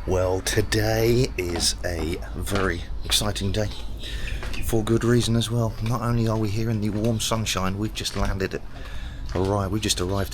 Well, today is a very exciting day for good reason as well. Not only are we here in the warm sunshine, we've just arrived in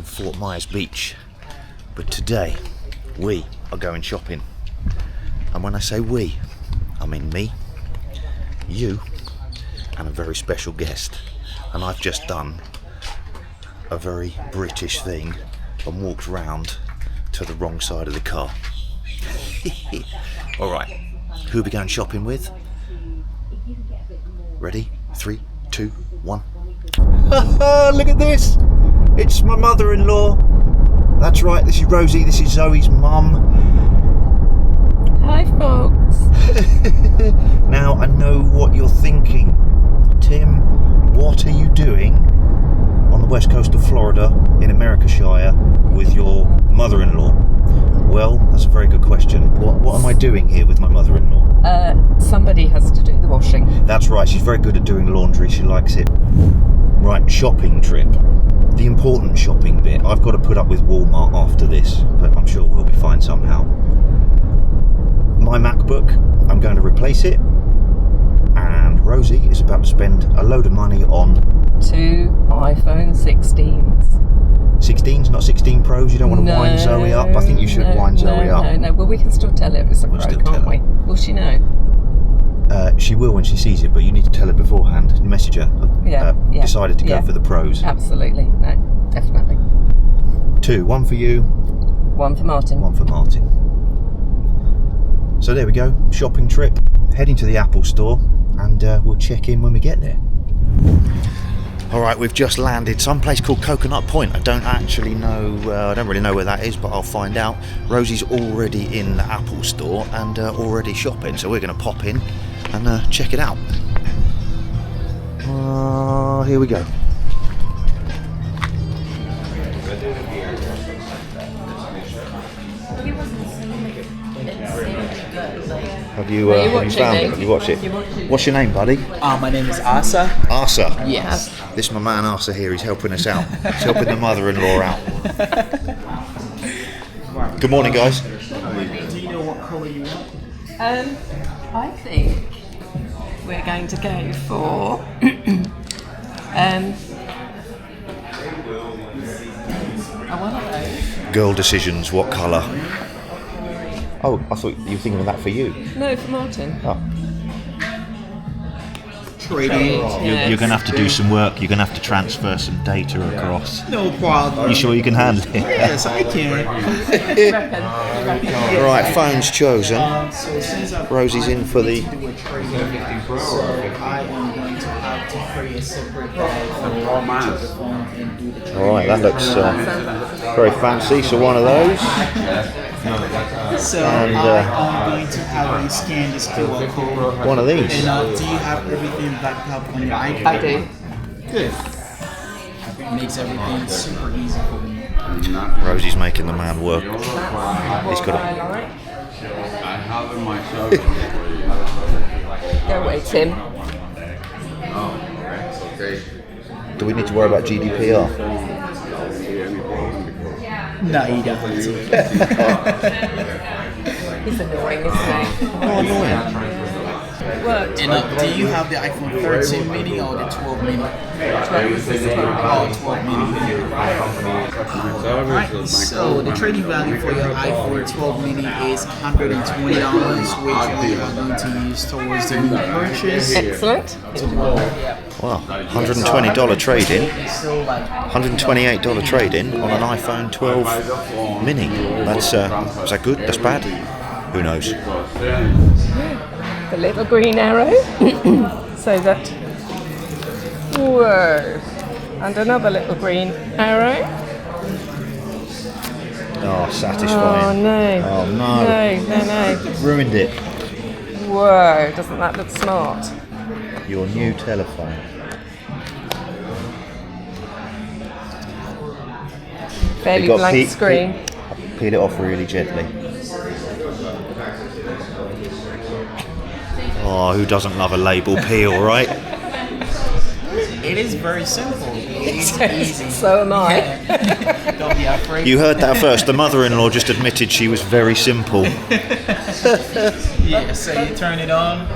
Fort Myers Beach, but today we are going shopping. And when I say we, I mean me, you, and a very special guest. And I've just done a very British thing and walked round to the wrong side of the car. Alright, who are we going shopping with? Ready? 3, 2, 1. Look at this! It's my mother-in-law. That's right, this is Rosie, this is Zoe's mum. Hi folks. Now I know what you're thinking. Tim, what are you doing on the west coast of Florida in Americashire with your mother-in-law? Well, that's a very good question. What am I doing here with my mother-in-law? Somebody has to do the washing. That's right, she's very good at doing laundry, she likes it. Right, shopping trip. The important shopping bit. I've got to put up with Walmart after this, but I'm sure we'll be fine somehow. My MacBook, I'm going to replace it, and Rosie is about to spend a load of money on 2 iPhone 16s. 16s, not 16 Pros. You don't want to wind Zoe up. I think you should wind Zoe up. No. Well, we can still tell her it's a Pro, can't we? Will she know? She will when she sees it, but you need to tell her beforehand. You message her. Decided to go for the Pros. Absolutely. No, definitely. 2, 1 for you. 1 for Martin. 1 for Martin. So there we go. Shopping trip. Heading to the Apple store, and we'll check in when we get there. Alright, we've just landed someplace called Coconut Point. I don't actually know, I don't really know where that is, but I'll find out. Rosie's already in the Apple store and already shopping, so we're going to pop in and check it out. Here we go. Have you found it? Have you watched it? What's your name, buddy? My name is Asa. Asa? Yes. This is my man Asa here, he's helping us out. He's helping the mother-in-law out. Good morning, guys. Do you know what colour you want? I think we're going to go for one of those. Girl decisions, what colour? Oh, I thought you were thinking of that for you. No, for Martin. Oh. Trading. You're going to have to do some work. You're going to have to transfer some data across. No problem. You sure you can handle it? Yes, I can. Right, phone's chosen. So since Rosie's in for the... so I am going to have to create a separate bag for the phone and do the trading. Alright, that looks very fancy. So one of those. So And, I'm going to have you scan this QR code. One of these. And do you have everything backed up on your iPhone? I do. Good. It makes everything super easy for me. Rosie's making the man work. He's got a... Go away, Tim. Do we need to worry about GDPR? No, you don't have to. He's annoying, isn't he? Oh, annoying. It worked. And do you have the iPhone 13 mini or the 12 mini? 12 mini. Alright, so the trading value for your iPhone 12 mini is $120, which we are going to use towards the new purchase. Excellent. Wow, $120 trade-in. $128 trade-in on an iPhone 12 mini. Is that good? That's bad? Who knows? The little green arrow. So that... Whoa. And another little green arrow. Oh, satisfying. Oh no. Oh no. No. Ruined it. Whoa, doesn't that look smart? Your new telephone. Fairly blank screen. Peel it off really gently. Oh, who doesn't love a label peel, right? It is very simple. It's easy. So am I. Yeah. Don't be afraid. You heard that first. The mother-in-law just admitted she was very simple. Yeah, so you turn it on.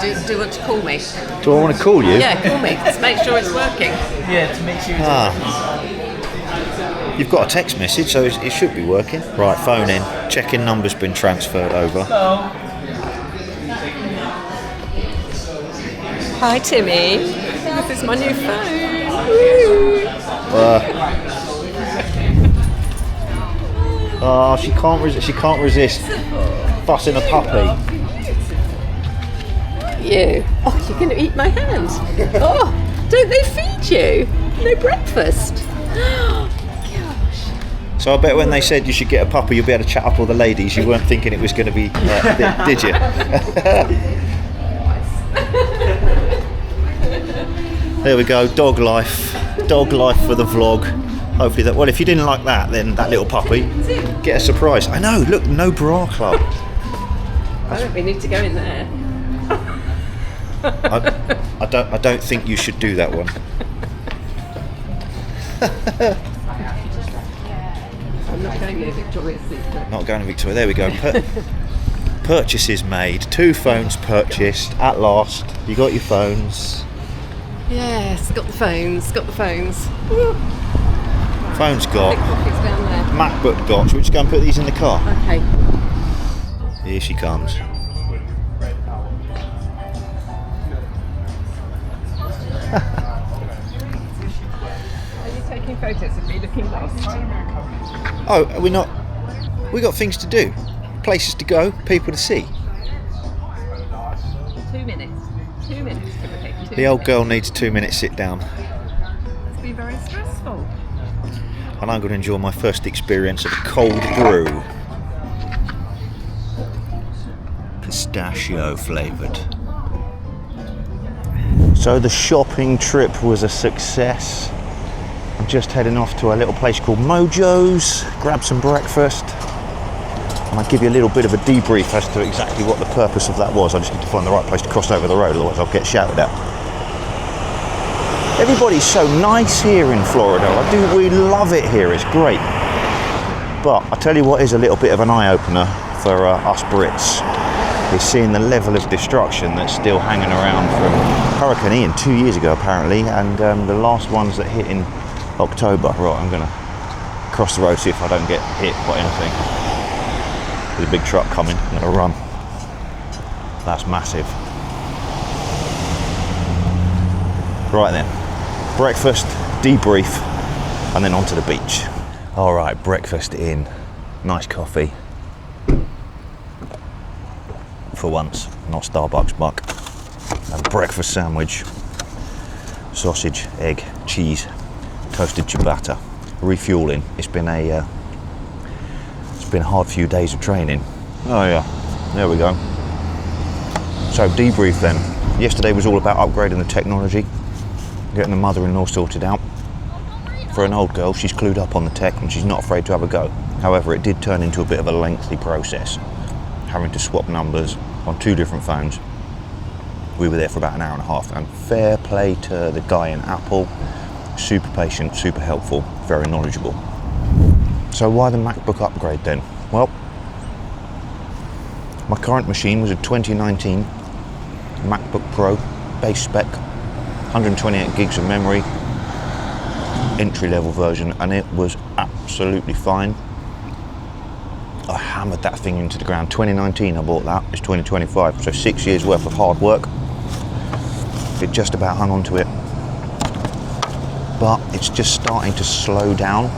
Do you want to call me? Do I want to call you? Yeah, call me. Just make sure it's working. Yeah, to make sure it's You've got a text message, so it should be working. Right, phone in. Checking number's been transferred over. Hello. Hi, Timmy. This is my new phone. Woo. Oh, she can't resist fussing a puppy. You. Oh, you're going to eat my hand. Oh, don't they feed you? No breakfast. So I bet when they said you should get a puppy, you'll be able to chat up all the ladies. You weren't thinking it was going to be, did you? There we go, dog life for the vlog. Hopefully that, well, if you didn't like that, then that little puppy, get a surprise. I know, look, no bra club. I think we need to go in there. I don't think you should do that one. I'm not going near Victoria's Secret. Not going to Victoria. There we go. Purchases made. 2 phones purchased at last. You got your phones. Yes, got the phones. Phones Big got. pockets down there. MacBook got. Should we just go and put these in the car? Okay. Here she comes. Are you taking photos of me looking lost? Oh, are we not? We got things to do, places to go, people to see. 2 minutes. 2 minutes, give or take. 2 The old minutes. girl needs a 2-minute sit down, It's been very stressful. and I'm going to enjoy my first experience of a cold brew. Pistachio flavoured. So the shopping trip was a success. I'm just heading off to a little place called Mojo's, grab some breakfast, and I'll give you a little bit of a debrief as to exactly what the purpose of that was. I just need to find the right place to cross over the road, otherwise I'll get shouted at. Everybody's so nice here in Florida. We love it here, it's great. But I tell you what is a little bit of an eye-opener for us Brits, is seeing the level of destruction that's still hanging around from Hurricane Ian 2 years ago apparently, and the last ones that hit in October. Right, I'm going to cross the road, see if I don't get hit by anything. There's a big truck coming, I'm going to run. That's massive. Right then, breakfast, debrief, and then onto the beach. All right, breakfast in, nice coffee. For once, not Starbucks muck. And breakfast sandwich, sausage, egg, cheese, toasted ciabatta. Refueling. It's been a hard few days of training. Oh yeah, there we go. So debrief then. Yesterday was all about upgrading the technology, getting the mother-in-law sorted out. For an old girl, she's clued up on the tech and she's not afraid to have a go. However, it did turn into a bit of a lengthy process, having to swap numbers on 2 different phones. We were there for about an hour and a half, and fair play to the guy in Apple. Super patient, super helpful, very knowledgeable. So why the MacBook upgrade then? Well, my current machine was a 2019 MacBook Pro, base spec, 128 gigs of memory, entry-level version, and it was absolutely fine. I hammered that thing into the ground. 2019 I bought that, it's 2025, so 6 years worth of hard work. It just about hung on to it. But it's just starting to slow down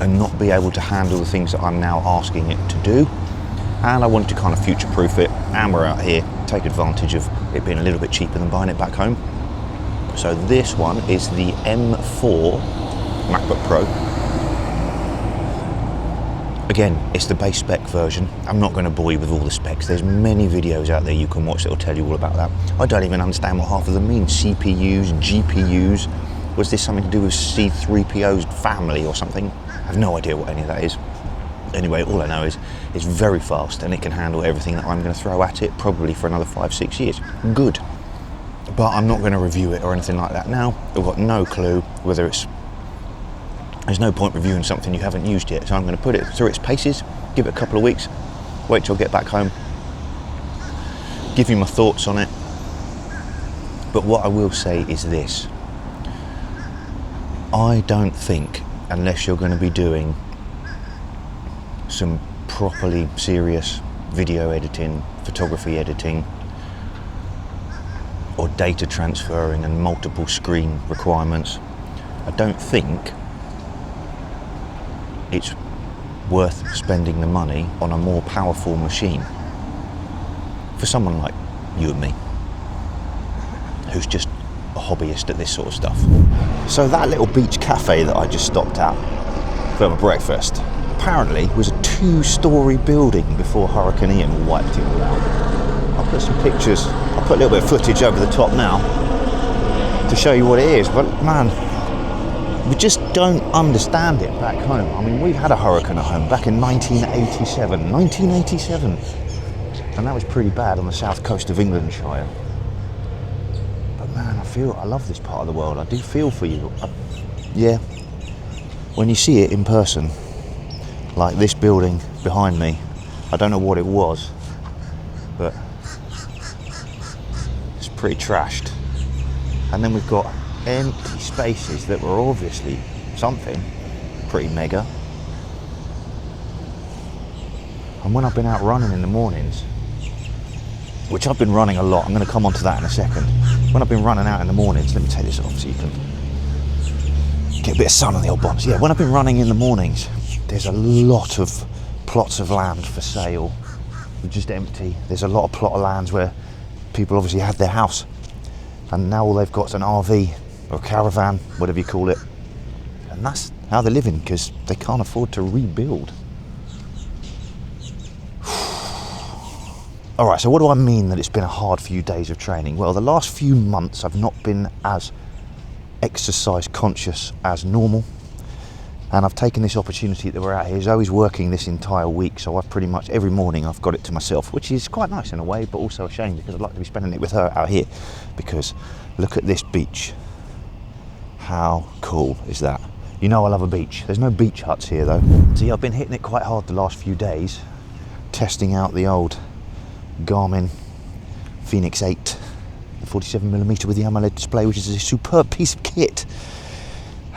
and not be able to handle the things that I'm now asking it to do. And I wanted to kind of future-proof it, and we're out here, take advantage of it being a little bit cheaper than buying it back home. So this one is the M4 MacBook Pro. Again, it's the base spec version. I'm not going to bore you with all the specs. There's many videos out there you can watch that will tell you all about that. I don't even understand what half of them mean. CPUs, GPUs. Was this something to do with C3PO's family or something? I have no idea what any of that is. Anyway, all I know is it's very fast and it can handle everything that I'm going to throw at it, probably for another 5-6 years. Good. but I'm not going to review it or anything like that now. I've got no clue whether it's... There's no point reviewing something you haven't used yet, so I'm going to put it through its paces, give it a couple of weeks, wait till I get back home, give you my thoughts on it. But what I will say is this: I don't think, unless you're going to be doing some properly serious video editing, photography editing, or data transferring and multiple screen requirements, I don't think it's worth spending the money on a more powerful machine for someone like you and me, who's just a hobbyist at this sort of stuff. So that little beach cafe that I just stopped at for my breakfast apparently was a 2-story building before Hurricane Ian wiped it all out. I'll put some pictures, I'll put a little bit of footage over the top now to show you what it is, but man, we just don't understand it back home. I mean, we've had a hurricane at home back in 1987, and that was pretty bad on the south coast of Englandshire. But man, I love this part of the world. I do feel for you. Yeah, when you see it in person, like this building behind me, I don't know what it was, but it's pretty trashed. And then we've got empty spaces that were obviously something pretty mega. And when I've been out running in the mornings, which I've been running a lot, I'm going to come on to that in a second. When I've been running out in the mornings, let me take this off so you can get a bit of sun on the old bumps. Yeah, when I've been running in the mornings, there's a lot of plots of land for sale, just empty. There's a lot of plot of lands where people obviously had their house, and now all they've got is an RV or a caravan, whatever you call it, and that's how they're living because they can't afford to rebuild. Alright, so what do I mean that it's been a hard few days of training? Well, the last few months I've not been as exercise conscious as normal, and I've taken this opportunity that we're out here. Zoe's working this entire week, so I've pretty much every morning I've got it to myself, which is quite nice in a way, but also a shame because I'd like to be spending it with her out here. Because look at this beach. How cool is that? You know I love a beach. There's no beach huts here though. So yeah, I've been hitting it quite hard the last few days, testing out the old Garmin Phoenix 8, the 47mm with the AMOLED display, which is a superb piece of kit.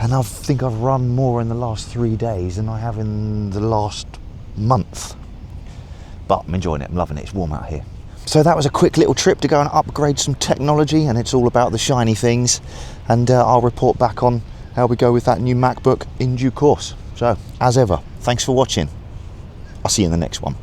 And I think I've run more in the last 3 days than I have in the last month. But I'm enjoying it, I'm loving it, it's warm out here. So that was a quick little trip to go and upgrade some technology, and it's all about the shiny things. And I'll report back on how we go with that new MacBook in due course. So, as ever, thanks for watching. I'll see you in the next one.